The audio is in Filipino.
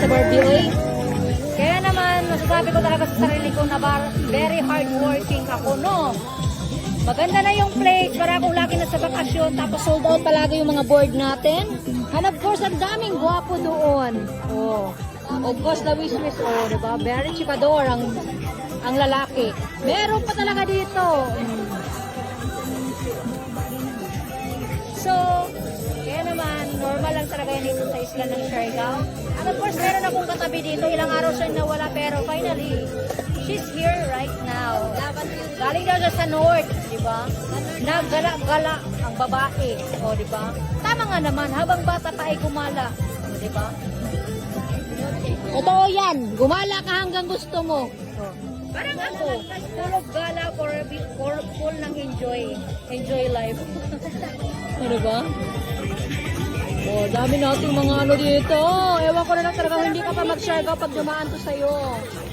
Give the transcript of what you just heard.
birthday. Kaya naman, masasabi ko talaga sa sarili ko na very hardworking ako, no? Maganda na yung place, para akong lagi na sa bakasyon, tapos sold out palagi yung mga board natin. And of course, ang daming gwapo doon. Oh. Of course, the wish, oh, diba? Very chikador ang lalaki. Meron pa talaga dito. So, kaya naman, normal lang talaga yan dito sa isla ng Siargao. And of course, meron akong katabi dito. Ilang araw siya nawala, pero finally, she's here right now. Galing daw siya sa north, di ba? Naggala-gala ang babae, o di ba? Tama nga naman, habang bata pa ay gumala, o di ba? Totoo yan, gumala ka hanggang gusto mo. Parang ako, full of gala for full ng enjoy life. O di ba? Oh, dami nating mga ano dito. Ewan ko na lang talaga hindi ka pa mag-Siargao pag dumaan to sa'yo.